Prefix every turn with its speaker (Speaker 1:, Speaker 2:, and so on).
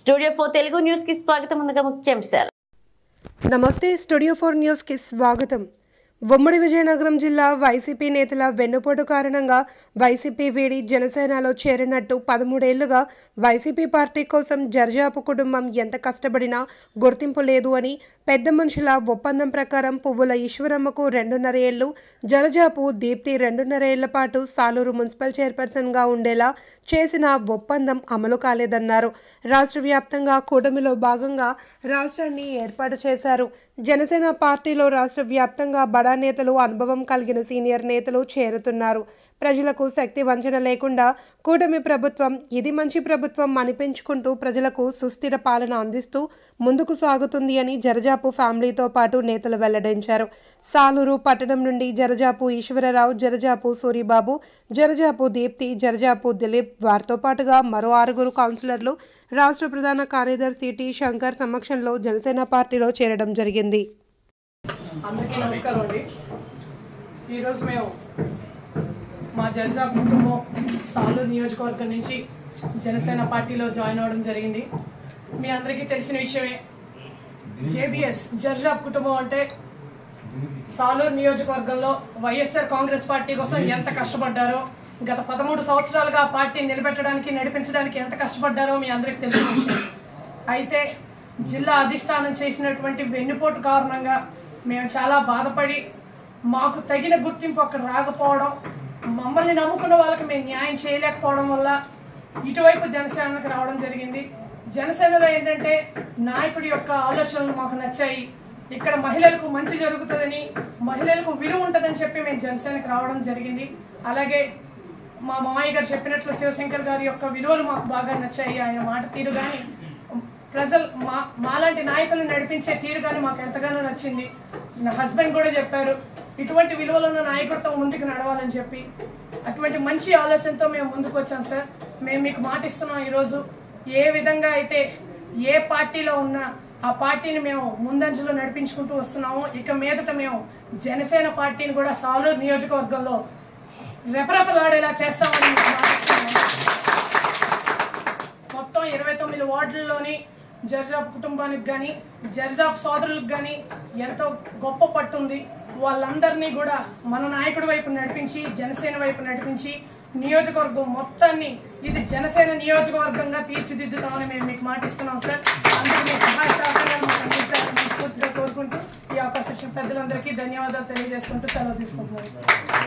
Speaker 1: Studio 4 Telugu news కి స్వాగతం. ముందుగా ముఖ్యాంశాలు.
Speaker 2: నమస్తే. స్టూడియో 4 న్యూస్ కి స్వాగతం. ఉమ్మడి విజయనగరం జిల్లా వైసీపీ నేతల వెన్నుపోటు కారణంగా వైసీపీ వీడి జనసేనలో చేరినట్టు 13 ఏళ్లుగా వైసీపీ పార్టీ కోసం జర్జాపు కుటుంబం ఎంత కష్టపడినా గుర్తింపు లేదు అని పెద్ద మనుషుల ఒప్పందం ప్రకారం పువ్వుల ఈశ్వరమ్మకు 2.5 ఏళ్లు, జరజాపు దీప్తి 2.5 ఏళ్ల పాటు సాలూరు మున్సిపల్ చైర్పర్సన్గా ఉండేలా చేసిన ఒప్పందం అమలు కాలేదన్నారు. రాష్ట్ర వ్యాప్తంగా కూటమిలో భాగంగా రాష్ట్రాన్ని ఏర్పాటు చేశారు. జనసేన పార్టీలో రాష్ట్ర వ్యాప్తంగా బడా నేతలు, అనుభవం కలిగిన సీనియర్ నేతలు చేరుతున్నారు. ప్రజలకు శక్తి వంచన లేకుండా కూటమి ప్రభుత్వం ఇది మంచి ప్రభుత్వం అనిపించుకుంటూ ప్రజలకు సుస్థిర పాలన అందిస్తూ ముందుకు సాగుతుంది అని జరజాపు ఫ్యామిలీతో పాటు నేతలు వెల్లడించారు. సాలూరు పట్టణం నుండి జరజాపు ఈశ్వరరావు, జరజాపు సూరిబాబు, జరజాపు దీప్తి, జరజాపు దిలీప్, వారితో పాటుగా మరో 6 కౌన్సిలర్లు రాష్ట్ర ప్రధాన కార్యదర్శి టి శంకర్ సమక్షంలో జనసేన పార్టీలో చేరడం జరిగింది.
Speaker 3: అందరికీ నమస్కారం అండి. ఈరోజు మేము మా జర్జాపు కుటుంబం సాలూరు నియోజకవర్గం నుంచి జనసేన పార్టీలో జాయిన్ అవ్వడం జరిగింది. మీ అందరికీ తెలిసిన విషయమే. జేబీఎస్ జర్జాపు కుటుంబం అంటే సాలూరు నియోజకవర్గంలో వైఎస్ఆర్ కాంగ్రెస్ పార్టీ కోసం ఎంత కష్టపడ్డారో, గత 13 సంవత్సరాలుగా ఆ పార్టీని నిలబెట్టడానికి, నడిపించడానికి ఎంత కష్టపడ్డారో మీ అందరికీ తెలిసిన విషయం. అయితే జిల్లా అధిష్టానం చేసినటువంటి వెన్నుపోటు కారణంగా మేము చాలా బాధపడి, మాకు తగిన గుర్తింపు అక్కడ రాకపోవడం, మమ్మల్ని నమ్ముకున్న వాళ్ళకి మేము న్యాయం చేయలేకపోవడం వల్ల ఇటువైపు జనసేనకు రావడం జరిగింది. జనసేనలో ఏంటంటే నాయకుడి యొక్క ఆలోచనలు మాకు నచ్చాయి. ఇక్కడ మహిళలకు మంచి జరుగుతుందని, మహిళలకు విలువ ఉంటుందని చెప్పి మేము జనసేనకు రావడం జరిగింది. అలాగే మా మామయ్య గారు చెప్పినట్లు శివశంకర్ గారి యొక్క విలువలు మాకు బాగా నచ్చాయి. ఆయన మాట తీరు కానీ, ప్రజలు మాలాంటి నాయకులను నడిపించే తీరు కానీ మాకు ఎంతగానో నచ్చింది. నా హస్బెండ్ కూడా చెప్పారు, ఇటువంటి విలువలు ఉన్న నాయకుడితో ముందుకు నడవాలని చెప్పి. అటువంటి మంచి ఆలోచనతో మేము ముందుకు వచ్చాం సార్. మేము మీకు మాటిస్తున్నాం, ఈరోజు ఏ విధంగా అయితే ఏ పార్టీలో ఉన్నా ఆ పార్టీని మేము ముందంజలో నడిపించుకుంటూ వస్తున్నాము. ఇక మీదట మేము జనసేన పార్టీని కూడా సాలూరు నియోజకవర్గంలో రెపరెపలాడేలా చేస్తామని మొత్తం 29 వార్డుల్లోని జర్జాపు కుటుంబానికి కానీ, జర్జాపు సోదరులకు కానీ ఎంతో గొప్ప పట్టుంది. వాళ్ళందరినీ కూడా మన నాయకుడి వైపు నడిపించి, జనసేన వైపు నడిపించి, నియోజకవర్గం మొత్తాన్ని ఇది జనసేన నియోజకవర్గంగా తీర్చిదిద్దుతామని మేము మీకు మాటిస్తున్నాం సార్. అందరూ మీ సహాయ సహకారాలు మాకు అందించాలని మనస్ఫూర్తిగా కోరుకుంటూ ఈ అవకాశం ఇచ్చిన పెద్దలందరికీ ధన్యవాదాలు తెలియజేసుకుంటూ సెలవు తీసుకుంటున్నాను.